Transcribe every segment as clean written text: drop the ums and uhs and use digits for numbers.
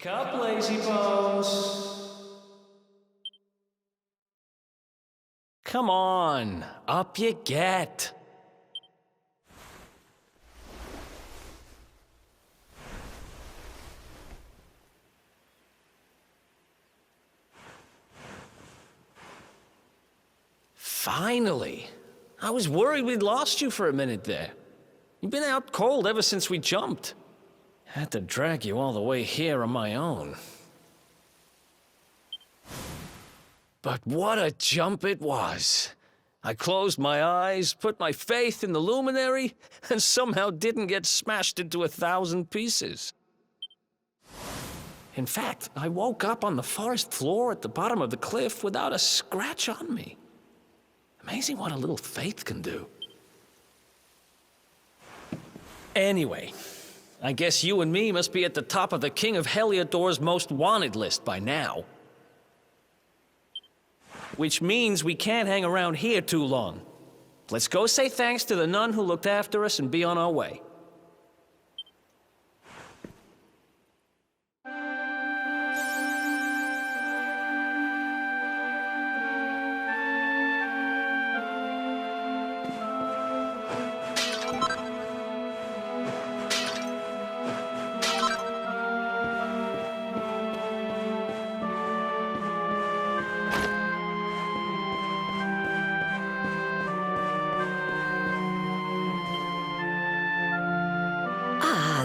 Wake up, lazy bones. Come on, up you get. Finally. I was worried we'd lost you for a minute there. You've been out cold ever since we jumped. Had to drag you all the way here on my own. But what a jump it was. I closed my eyes, put my faith in the luminary, and somehow didn't get smashed into 1,000 pieces. In fact, I woke up on the forest floor at the bottom of the cliff without a scratch on me. Amazing what a little faith can do. Anyway, I guess you and me must be at the top of the King of Heliodor's most wanted list by now. Which means we can't hang around here too long. Let's go say thanks to the nun who looked after us and be on our way.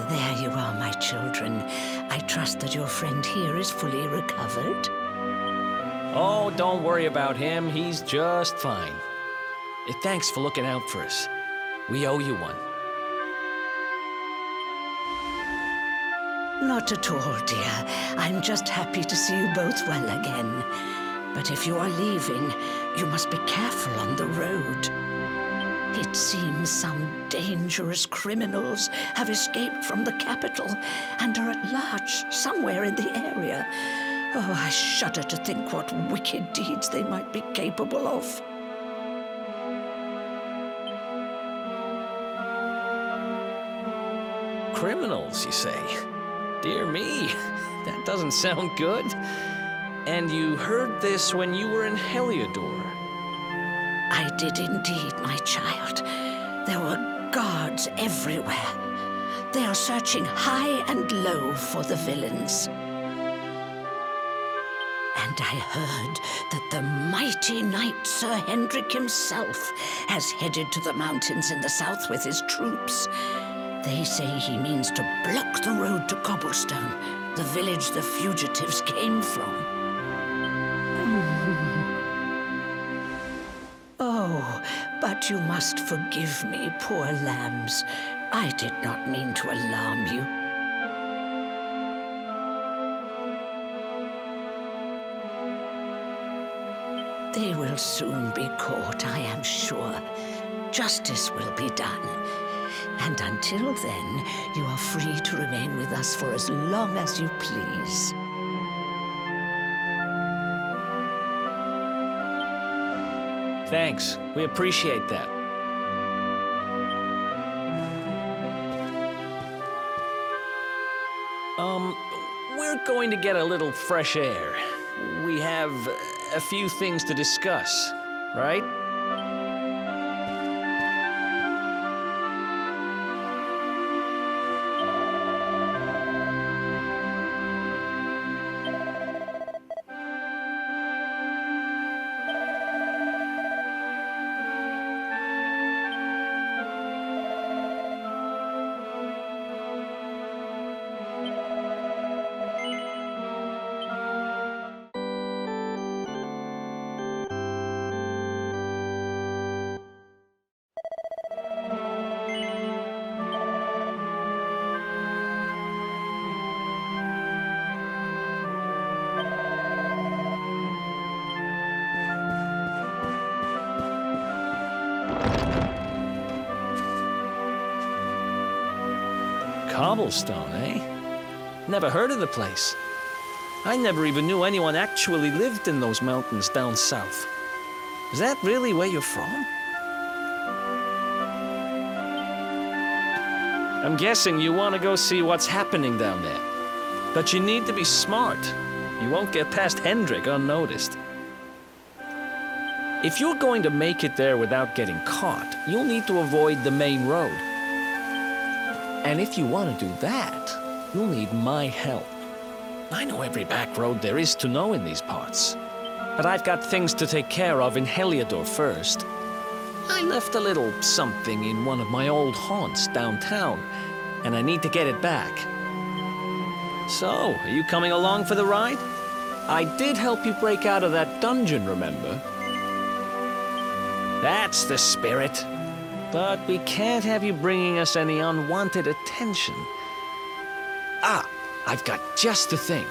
There you are, my children. I trust that your friend here is fully recovered. Oh, don't worry about him. He's just fine. Thanks for looking out for us. We owe you one. Not at all, dear. I'm just happy to see you both well again. But if you are leaving, you must be careful on the road. It seems some dangerous criminals have escaped from the capital and are at large somewhere in the area. Oh, I shudder to think what wicked deeds they might be capable of. Criminals, you say? Dear me, that doesn't sound good. And you heard this when you were in Heliodor? I did indeed, my child. There were guards everywhere. They are searching high and low for the villains. And I heard that the mighty knight Sir Hendrik himself has headed to the mountains in the south with his troops. They say he means to block the road to Cobblestone, the village the fugitives came from. Oh, but you must forgive me, poor lambs. I did not mean to alarm you. They will soon be caught, I am sure. Justice will be done. And until then, you are free to remain with us for as long as you please. Thanks. We appreciate that. We're going to get a little fresh air. We have a few things to discuss, right? Cobblestone, eh? Never heard of the place. I never even knew anyone actually lived in those mountains down south. Is that really where you're from? I'm guessing you want to go see what's happening down there. But you need to be smart. You won't get past Hendrik unnoticed. If you're going to make it there without getting caught, you'll need to avoid the main road. And if you want to do that, you'll need my help. I know every back road there is to know in these parts. But I've got things to take care of in Heliodor first. I left a little something in one of my old haunts downtown, and I need to get it back. So, are you coming along for the ride? I did help you break out of that dungeon, remember? That's the spirit. But we can't have you bringing us any unwanted attention. Ah, I've got just the thing.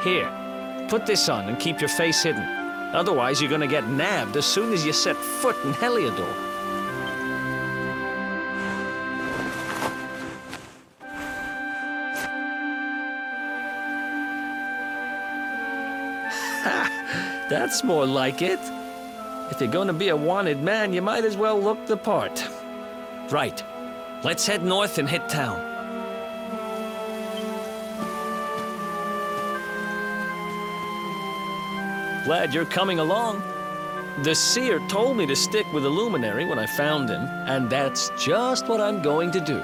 Here, put this on and keep your face hidden. Otherwise, you're gonna get nabbed as soon as you set foot in Heliodor. Ha! That's more like it. If you're gonna be a wanted man, you might as well look the part. Right. Let's head north and hit town. Glad you're coming along. The seer told me to stick with the luminary when I found him, and that's just what I'm going to do.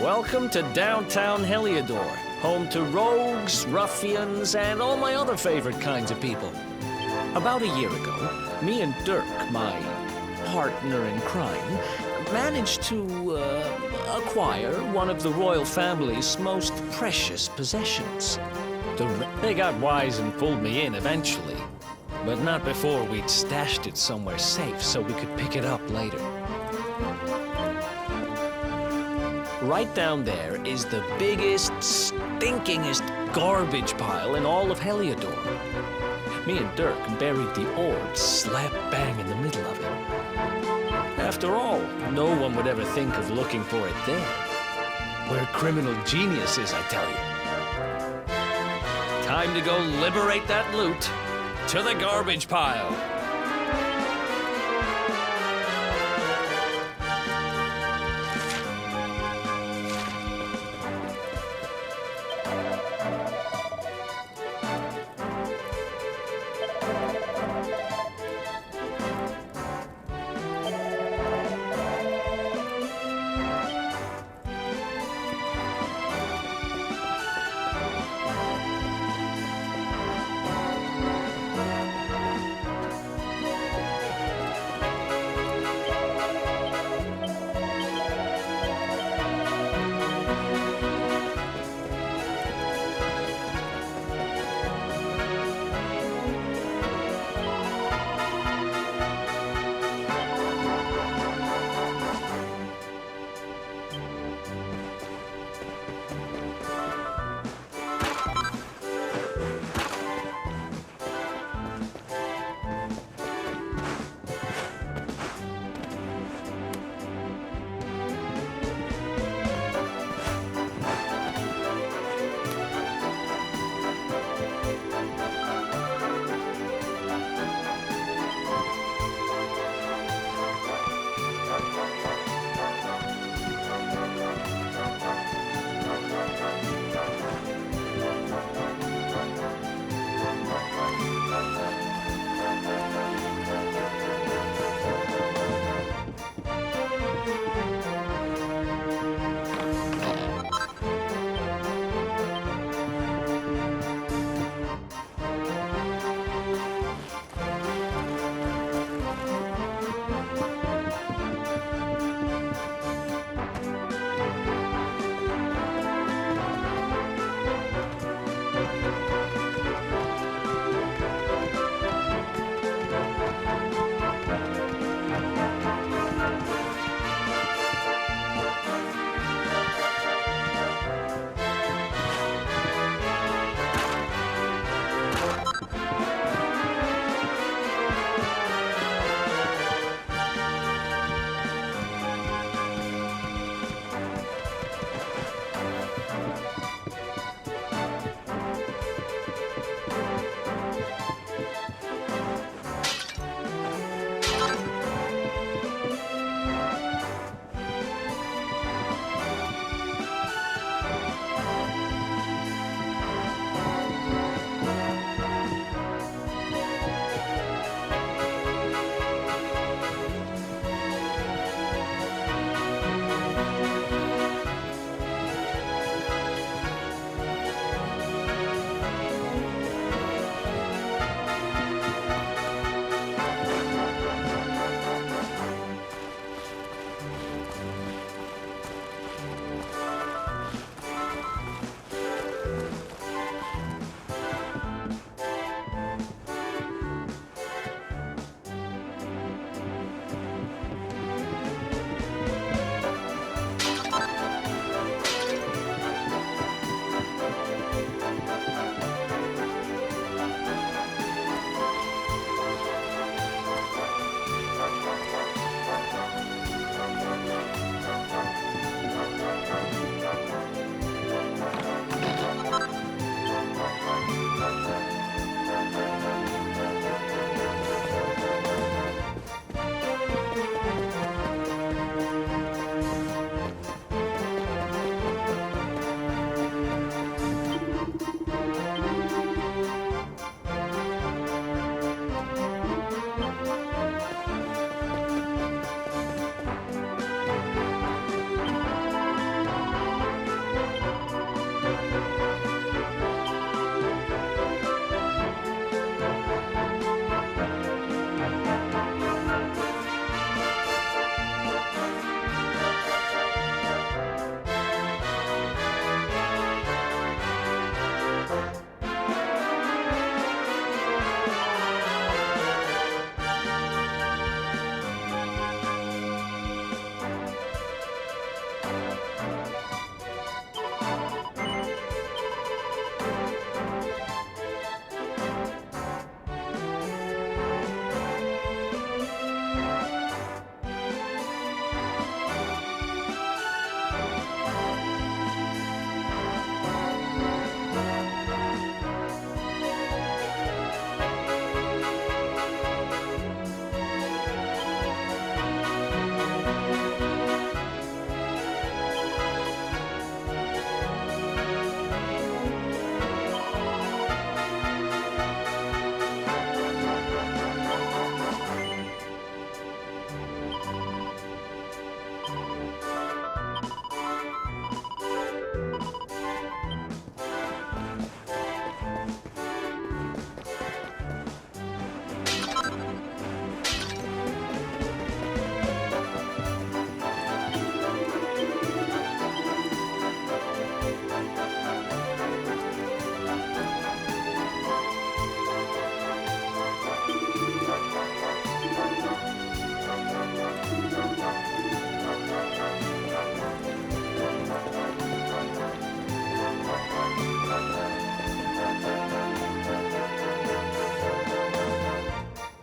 Welcome to downtown Heliodor, home to rogues, ruffians, and all my other favorite kinds of people. About a year ago, me and Dirk, my partner in crime, managed to acquire one of the royal family's most precious possessions. They got wise and pulled me in eventually, but not before we'd stashed it somewhere safe so we could pick it up later. Right down there is the biggest, stinkingest garbage pile in all of Heliodor. Me and Dirk buried the orb slap bang in the middle of it. After all, no one would ever think of looking for it there. We're criminal geniuses, I tell you. Time to go liberate that loot to the garbage pile.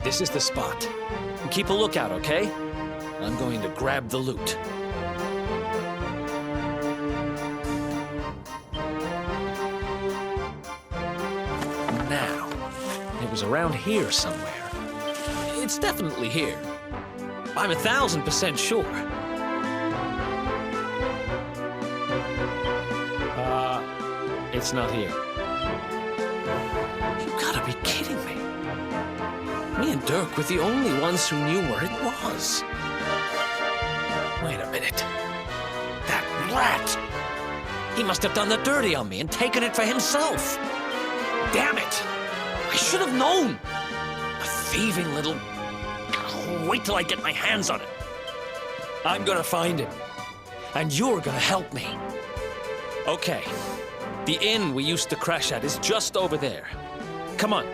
This is the spot. Keep a lookout, okay? I'm going to grab the loot. Now, it was around here somewhere. It's definitely here. I'm 1,000% sure. It's not here. You gotta be kidding me. Me and Dirk were the only ones who knew where it was. Wait a minute. That rat! He must have done the dirty on me and taken it for himself. Damn it! I should have known! A thieving little... Oh, wait till I get my hands on it. I'm gonna find him. And you're gonna help me. Okay. The inn we used to crash at is just over there. Come on.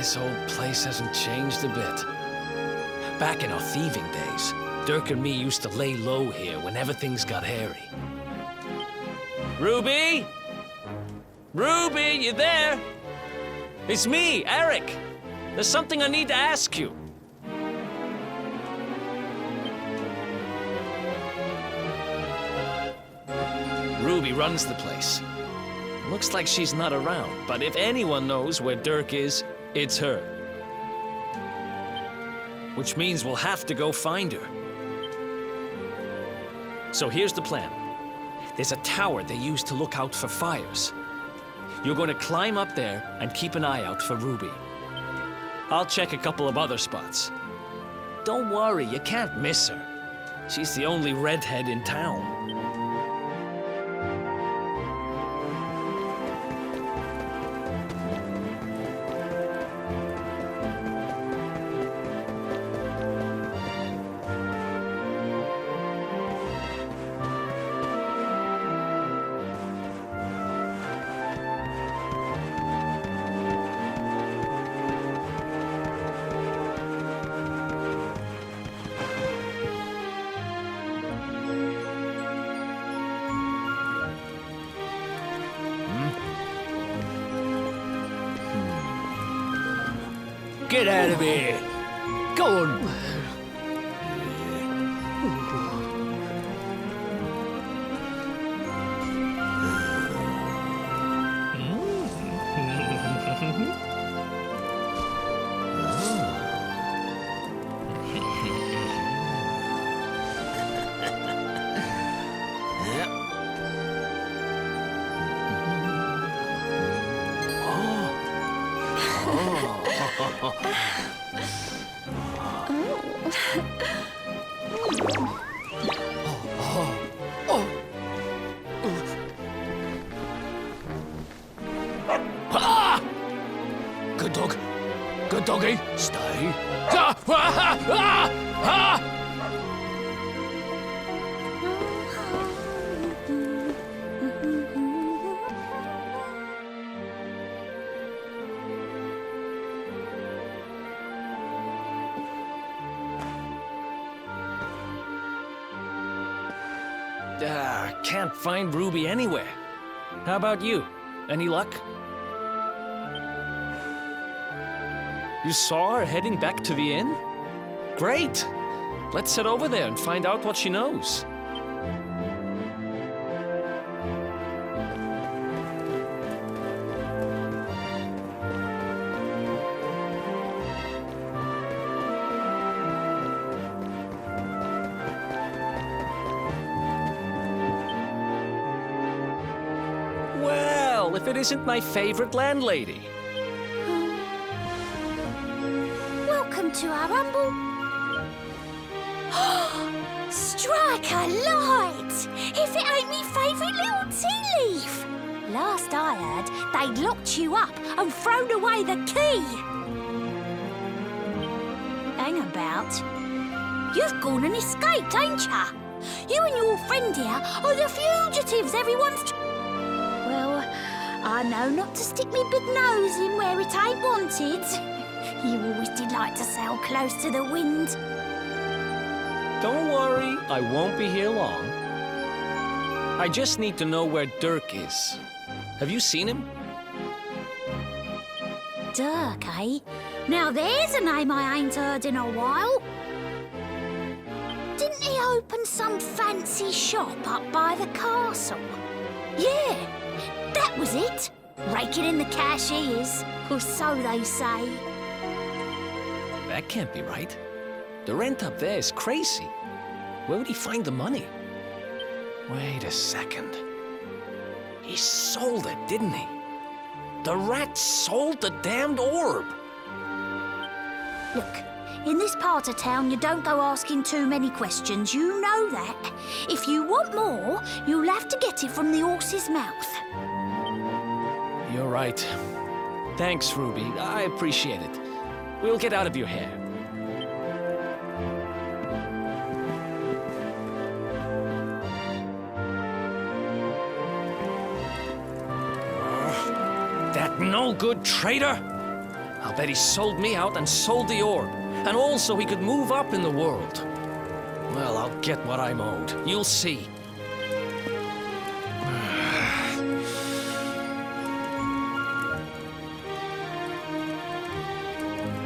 This old place hasn't changed a bit. Back in our thieving days, Dirk and me used to lay low here whenever things got hairy. Ruby? Ruby, you there? It's me, Eric. There's something I need to ask you. Ruby runs the place. Looks like she's not around, but if anyone knows where Dirk is, it's her. Which means we'll have to go find her. So here's the plan. There's a tower they use to look out for fires. You're going to climb up there and keep an eye out for Ruby. I'll check a couple of other spots. Don't worry, you can't miss her. She's the only redhead in town. Get out of here! Go on! Good dog. Good doggy. Stay. Can't find Ruby anywhere. How about you? Any luck? You saw her heading back to the inn? Great! Let's head over there and find out what she knows. Well, if it isn't my favorite landlady. Welcome to our humble... Strike a light! If it ain't me favourite little tea leaf! Last I heard, they'd locked you up and thrown away the key! Hang about. You've gone and escaped, ain't ya? You and your friend here are the fugitives everyone's... Well, I know not to stick me big nose in where it ain't wanted. You always did like to sail close to the wind. Don't worry, I won't be here long. I just need to know where Dirk is. Have you seen him? Dirk, eh? Now there's a name I ain't heard in a while. Didn't he open some fancy shop up by the castle? Yeah, that was it. Raking in the cash he is, or so they say. That can't be right. The rent up there is crazy. Where would he find the money? Wait a second. He sold it, didn't he? The rat sold the damned orb. Look, in this part of town, you don't go asking too many questions. You know that. If you want more, you'll have to get it from the horse's mouth. You're right. Thanks, Ruby. I appreciate it. We'll get out of your hair. That no-good traitor! I'll bet he sold me out and sold the orb. And all so he could move up in the world. Well, I'll get what I'm owed. You'll see.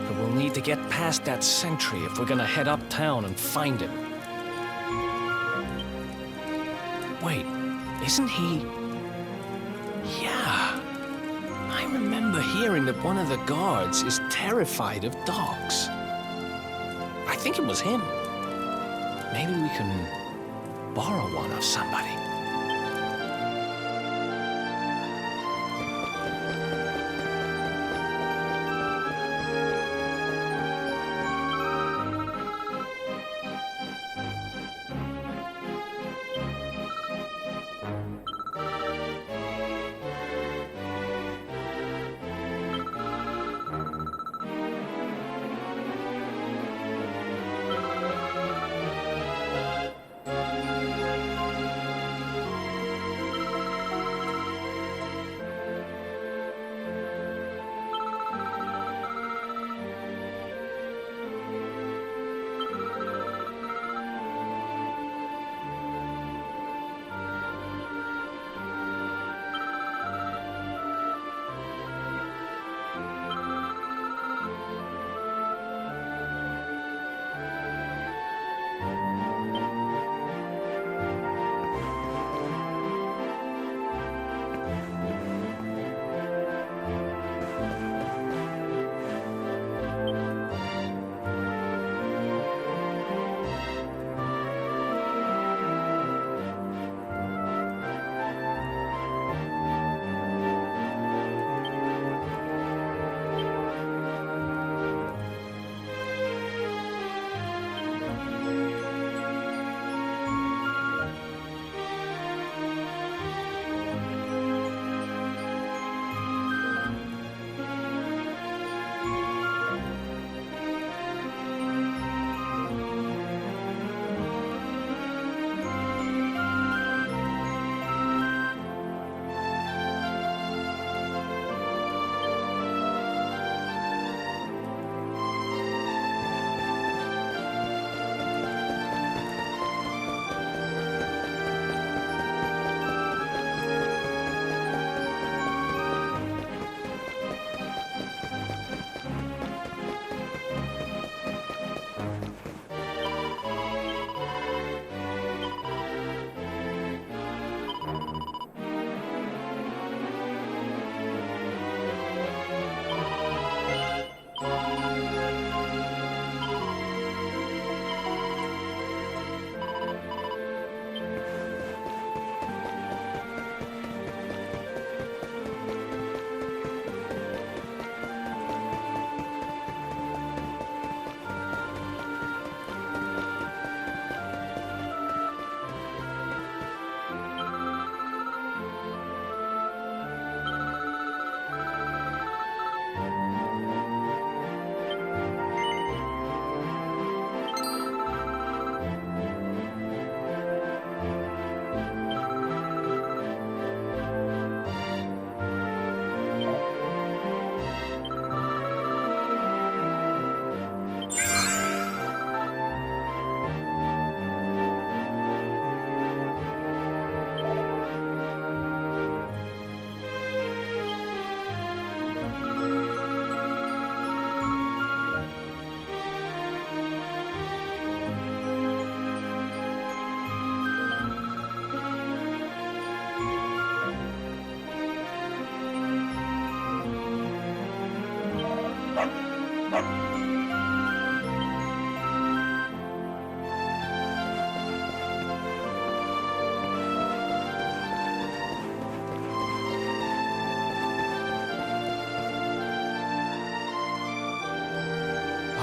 But we'll need to get past that sentry if we're gonna head uptown and find him. Wait, isn't he... Yeah. I remember hearing that one of the guards is terrified of dogs. I think it was him. Maybe we can borrow one of somebody.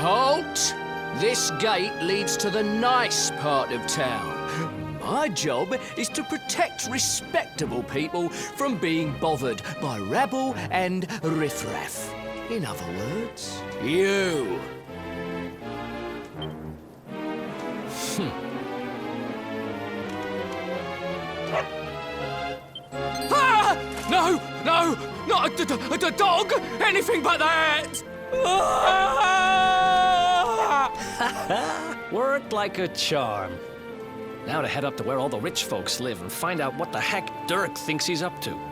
Halt! This gate leads to the nice part of town. My job is to protect respectable people from being bothered by rabble and riffraff. In other words, you. Ah! No! No! Not a dog! Anything but that! Worked like a charm. Now to head up to where all the rich folks live and find out what the heck Dirk thinks he's up to.